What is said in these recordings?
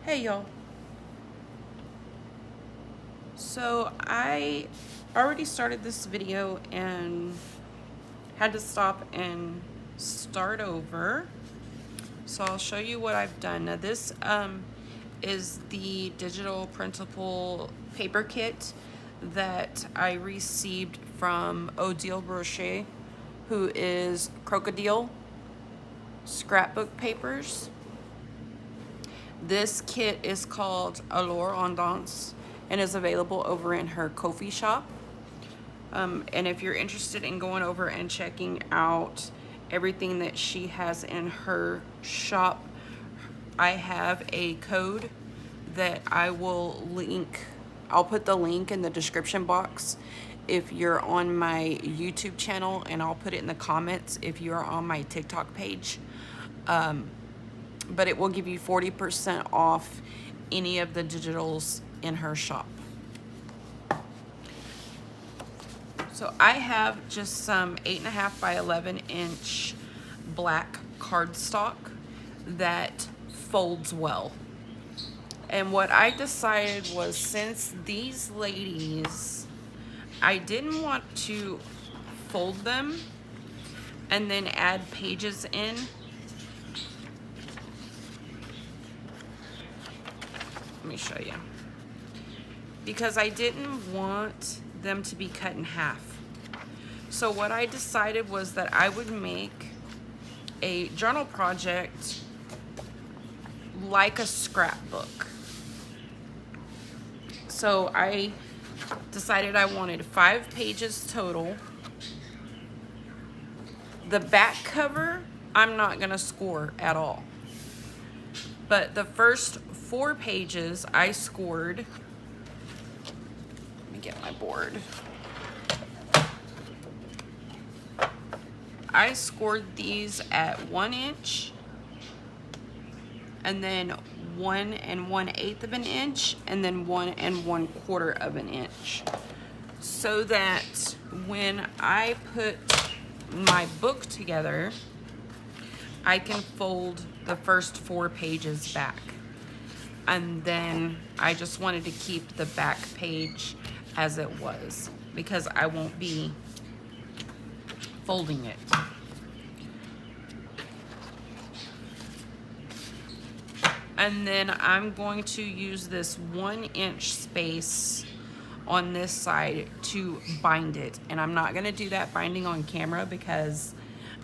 Hey y'all. So I already started this video and had to stop and start over. So I'll show you what I've done. Now this is the digital printable paper kit that I received from Odile Brochier, who is Crocodile Scrapbook Papers. This kit is called Alors on Danse and is available over in her Ko-fi shop. And if you're interested in going over and checking out everything that she has in her shop, I have a code that I will link. I'll put the link in the description box if you're on my YouTube channel, and I'll put it in the comments if you're on my TikTok page. But it will give you 40% off any of the digitals in her shop. So I have just some 8.5 by 11-inch black cardstock that folds well. And what I decided was, since these ladies, I didn't want to fold them and then add pages in. Let me show you. Because I didn't want them to be cut in half. So what I decided was that I would make a journal project like a scrapbook. So I decided I wanted 5 pages total. The back cover, I'm not gonna score at all. But the first 4 pages I scored. Let me get my board. I scored these at 1 inch, and then 1 1/8 of an inch, and then 1 1/4 of an inch. So that when I put my book together, I can fold the first 4 pages back. And then I just wanted to keep the back page as it was, because I won't be folding it. And then I'm going to use this 1 inch space on this side to bind it. And I'm not gonna do that binding on camera because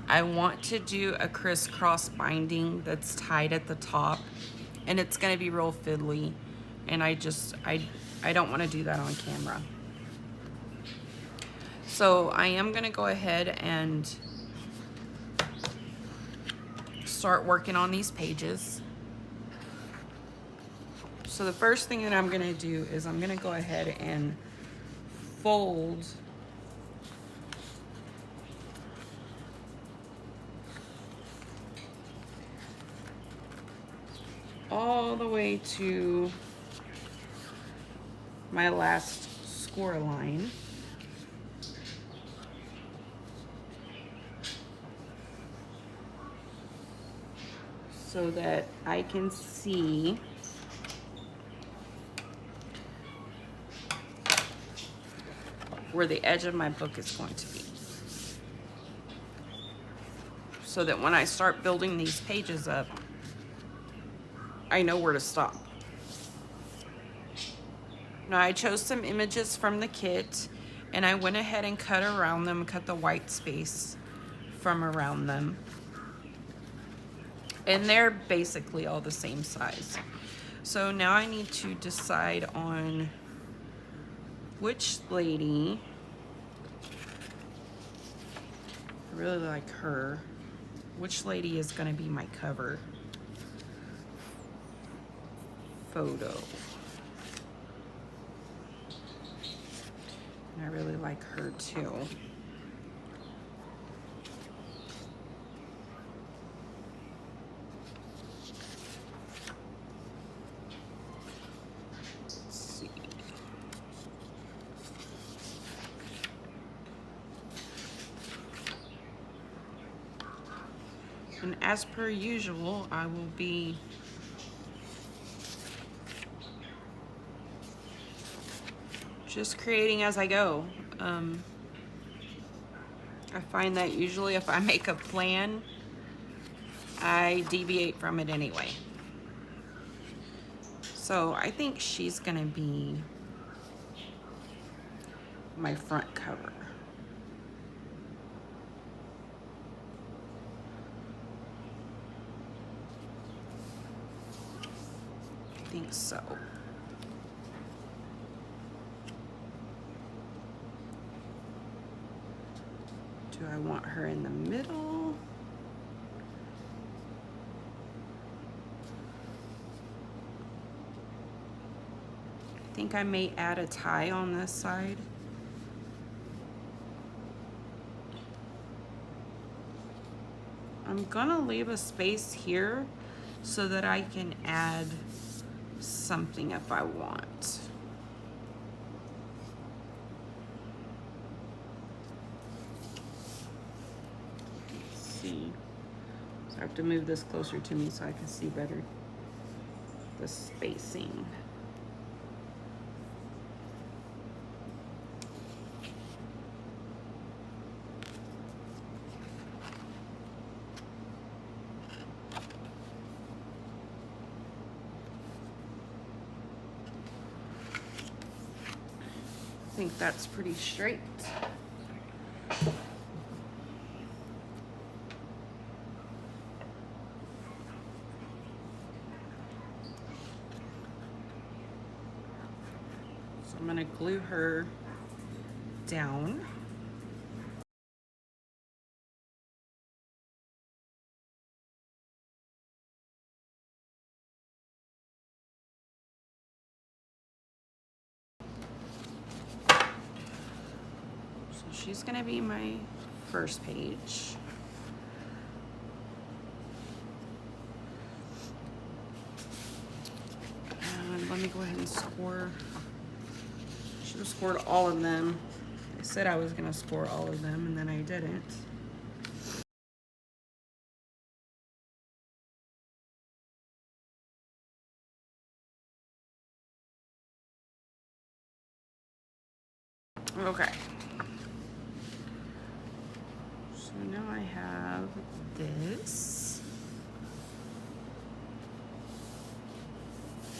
I want to do a crisscross binding that's tied at the top, and it's gonna be real fiddly. And I don't wanna do that on camera. So I am gonna go ahead and start working on these pages. So the first thing that I'm gonna do is I'm gonna go ahead and fold all the way to my last score line. So that I can see where the edge of my book is going to be. So that when I start building these pages up, I know where to stop. Now I chose some images from the kit, and I went ahead and cut around them, cut the white space from around them. And they're basically all the same size. So now I need to decide on which lady. I really like her. Which lady is gonna be my cover photo. And I really like her too. And as per usual, I will be just creating as I go. I find that usually if I make a plan, I deviate from it anyway. So I think she's gonna be my front cover. I think so. Do I want her in the middle? I think I may add a tie on this side. I'm gonna leave a space here so that I can add something if I want. See. So I have to move this closer to me so I can see better the spacing. I think that's pretty straight. So I'm gonna glue her down. So she's gonna be my first page. And let me go ahead and score. Should have scored all of them. I said I was gonna score all of them and then I didn't. Okay. So now I have this.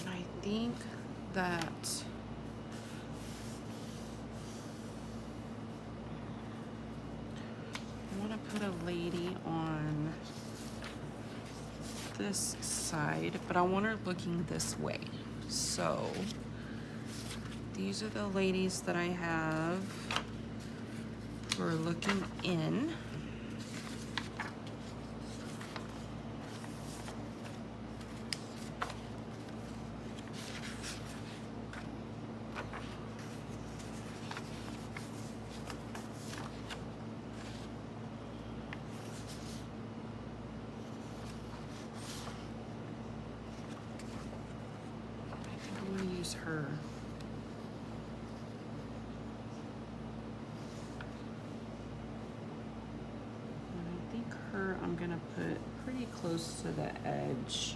And I think that I want to put a lady on this side, but I want her looking this way. So these are the ladies that I have who are looking in. I'm gonna use her. I'm gonna put pretty close to the edge.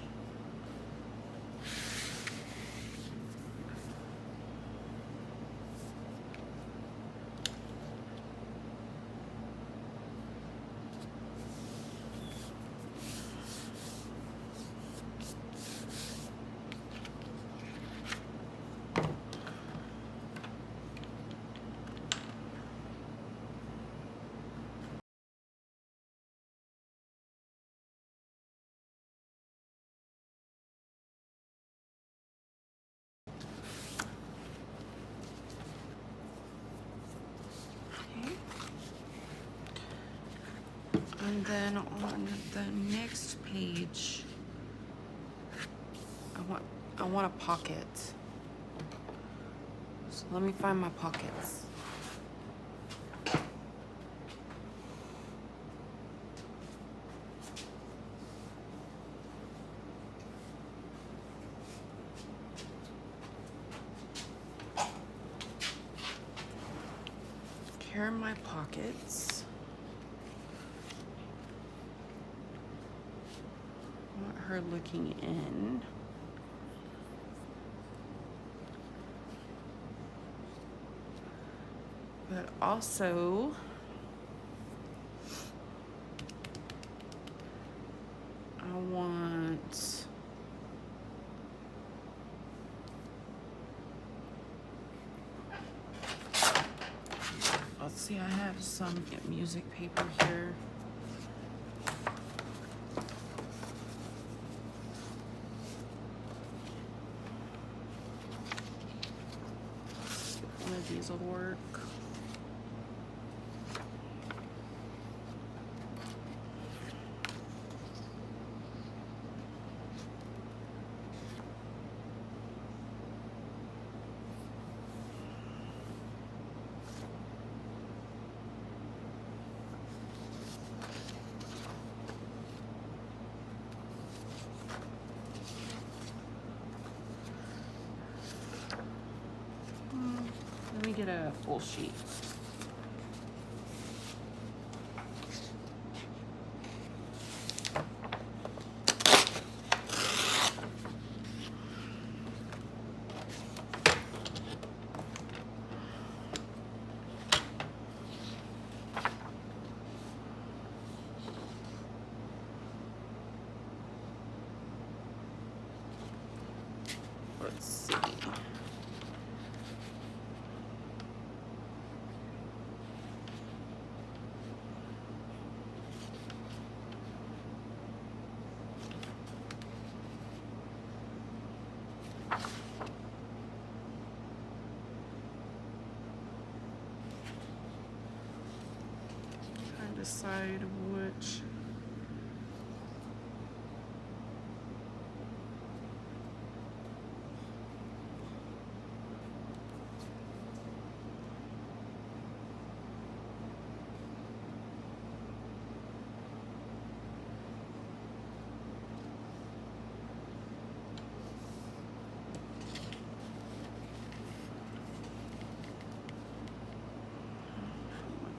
And then on the next page, I want a pocket. So let me find my pockets. Here are my pockets. I want her looking in. But also, I want, let's see, I have some music paper here. One of these will work. Let me get a full sheet. Let's see. Trying to decide which.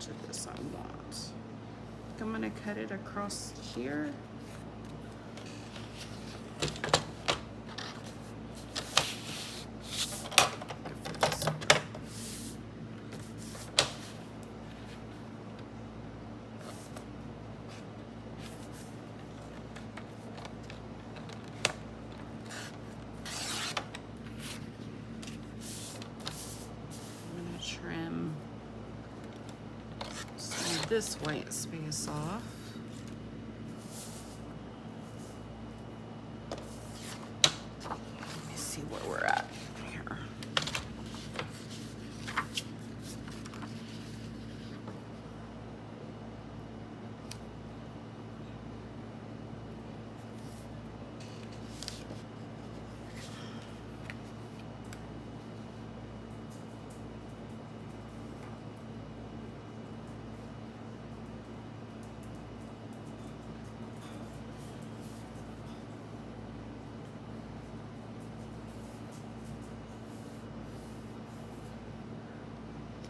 Of this I want. I'm gonna cut it across here. I'm gonna trim this white space off. Let me see where we're at here.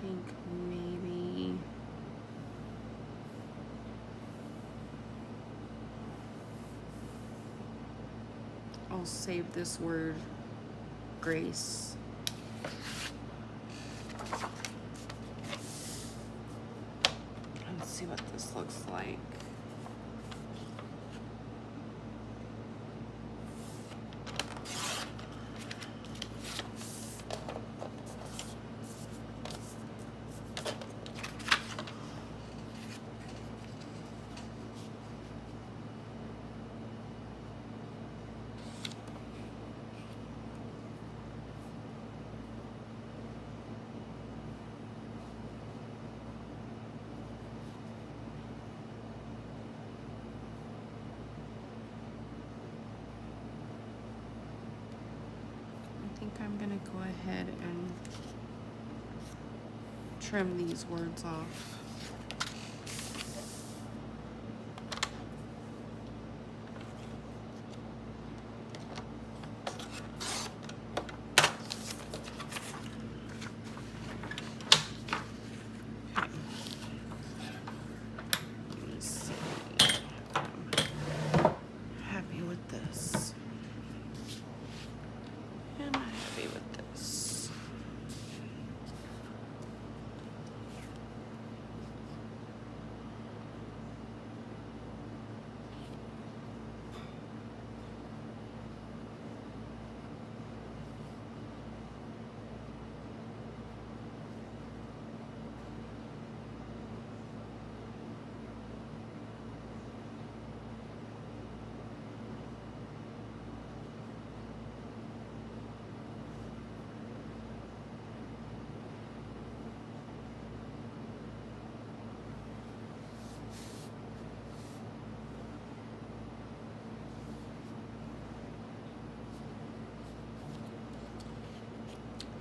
Think maybe I'll save this word grace. And see what this looks like. I think I'm gonna go ahead and trim these words off.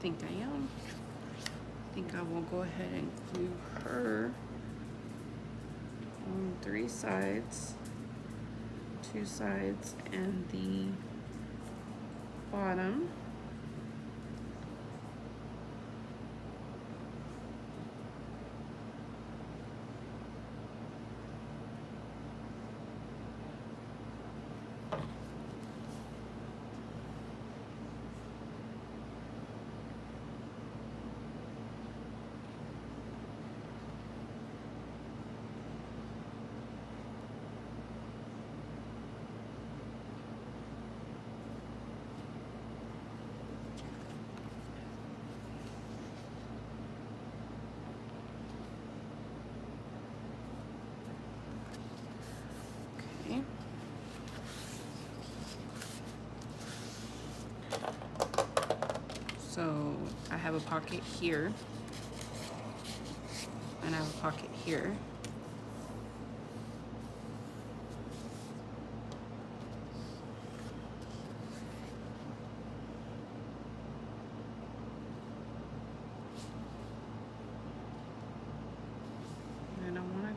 think I am. I think I will go ahead and glue her on 3 sides, 2 sides, and the bottom. Okay. So I have a pocket here, and I have a pocket here. And I want to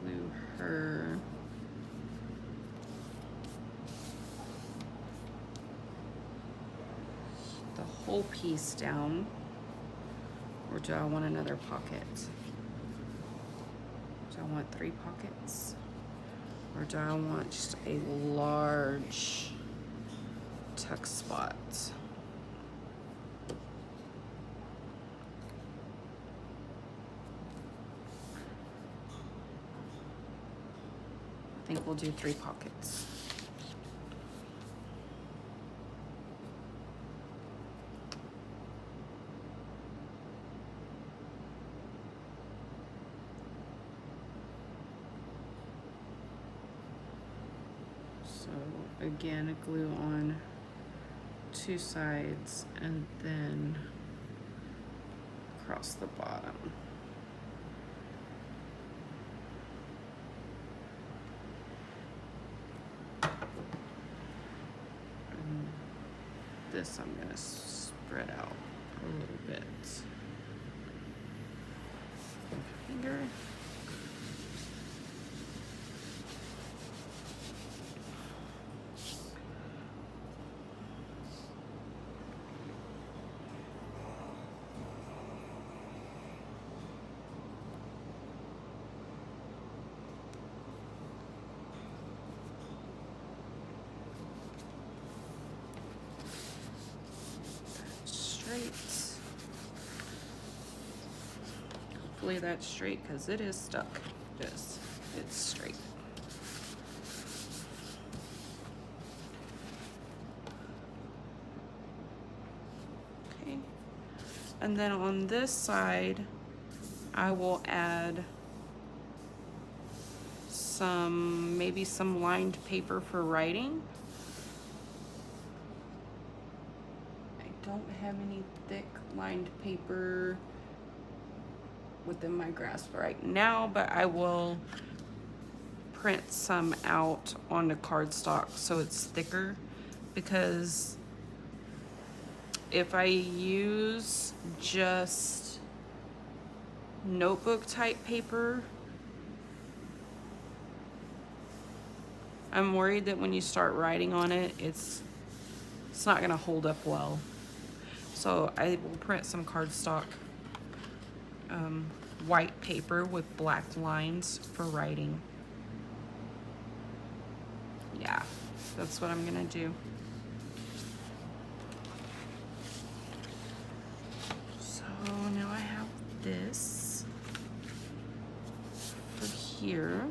glue her the whole piece down, or do I want another pocket? Do I want 3 pockets, or do I want just a large tuck spot? I think we'll do 3 pockets. So again, glue on 2 sides and then across the bottom. And this I'm going to spread out a little bit. Finger. Straight. Hopefully that's straight, because it is stuck. It's straight. Okay. And then on this side, I will add maybe some lined paper for writing. Don't have any thick lined paper within my grasp right now, but I will print some out onto cardstock so it's thicker, because if I use just notebook type paper, I'm worried that when you start writing on it, it's not gonna hold up well. So I will print some cardstock white paper with black lines for writing. Yeah, that's what I'm gonna do. So now I have this for here.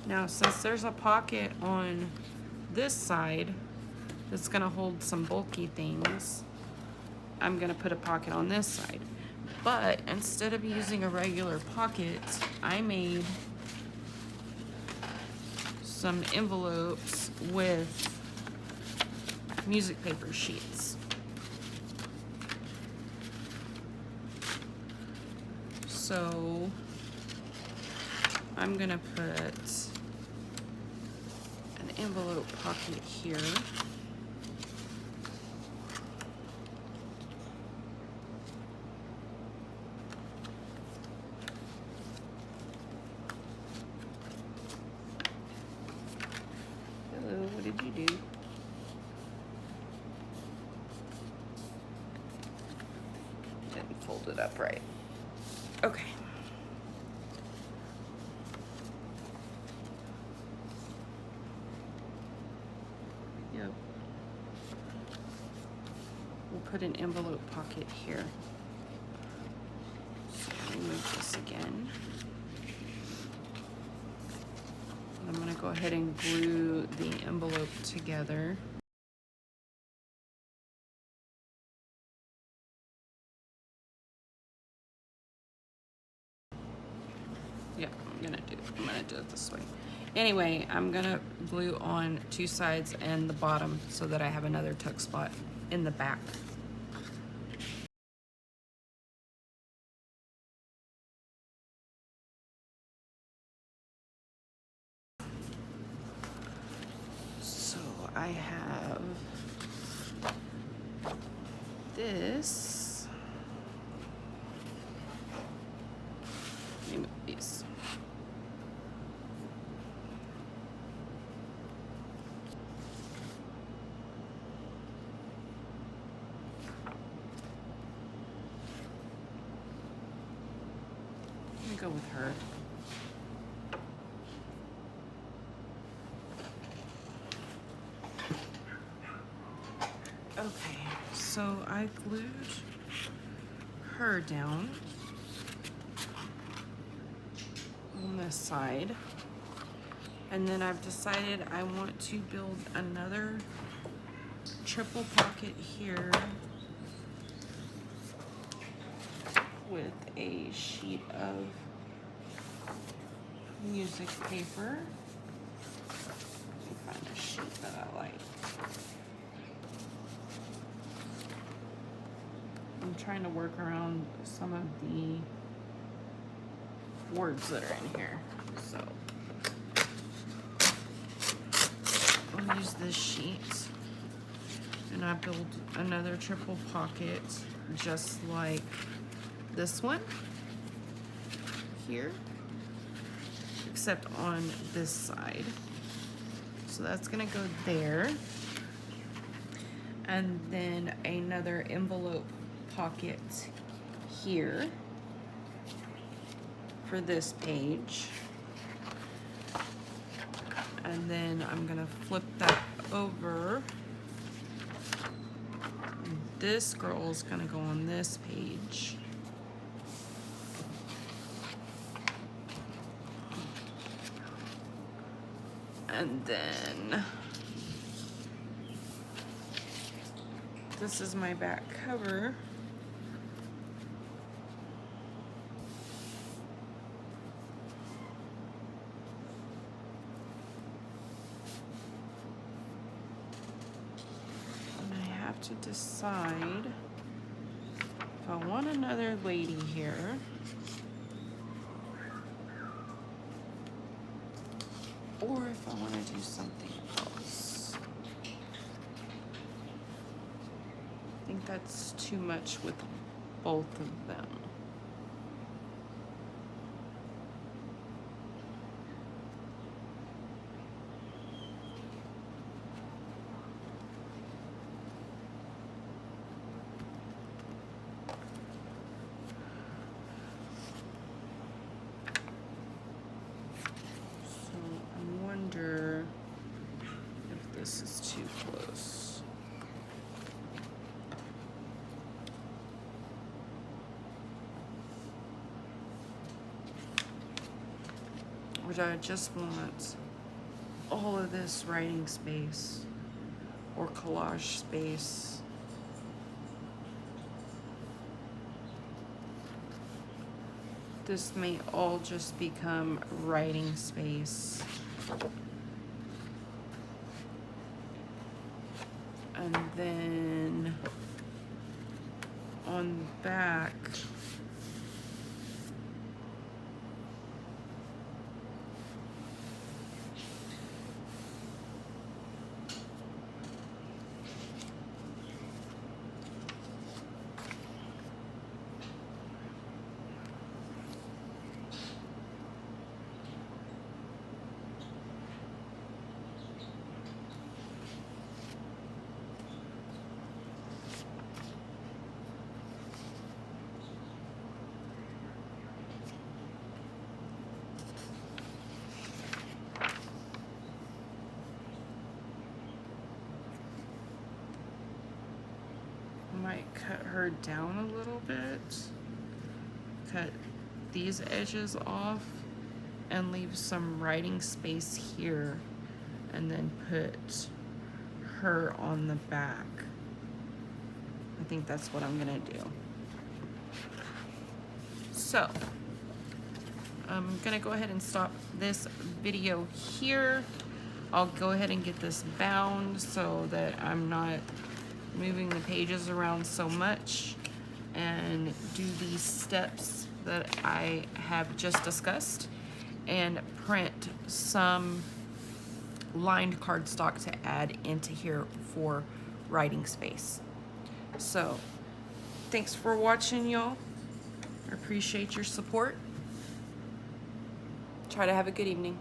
Now, since there's a pocket on this side that's gonna hold some bulky things, I'm gonna put a pocket on this side. But instead of using a regular pocket, I made some envelopes with music paper sheets. So I'm gonna put an envelope pocket here. Hello, what did you do? Didn't fold it up right. Okay. Yep. We'll put an envelope pocket here. So remove this again. And I'm going to go ahead and glue the envelope together. Yeah, I'm gonna do it this way. Anyway, I'm gonna glue on 2 sides and the bottom so that I have another tuck spot in the back. So I have this. Let me move these. Let me go with her. Okay, so I glued her down on this side, and then I've decided I want to build another triple pocket here with a sheet of music paper. Let me find a sheet that I like. I'm trying to work around some of the words that are in here. So I'll use this sheet and I build another triple pocket just like this one here, except on this side. So that's gonna go there. And then another envelope pocket here for this page. And then I'm gonna flip that over. This girl is gonna go on this page. And then this is my back cover. And I have to decide if I want another lady here or if I want to do something else. I think that's too much with both of them. So I wonder if this is too close. Or do I just want all of this writing space or collage space? This may all just become writing space. And then on the back, might cut her down a little bit, cut these edges off and leave some writing space here, and then put her on the back. I think that's what I'm gonna do. So I'm gonna go ahead and stop this video here. I'll go ahead and get this bound so that I'm not moving the pages around so much, and do these steps that I have just discussed, and print some lined cardstock to add into here for writing space. So thanks for watching, y'all. I appreciate your support. Try to have a good evening.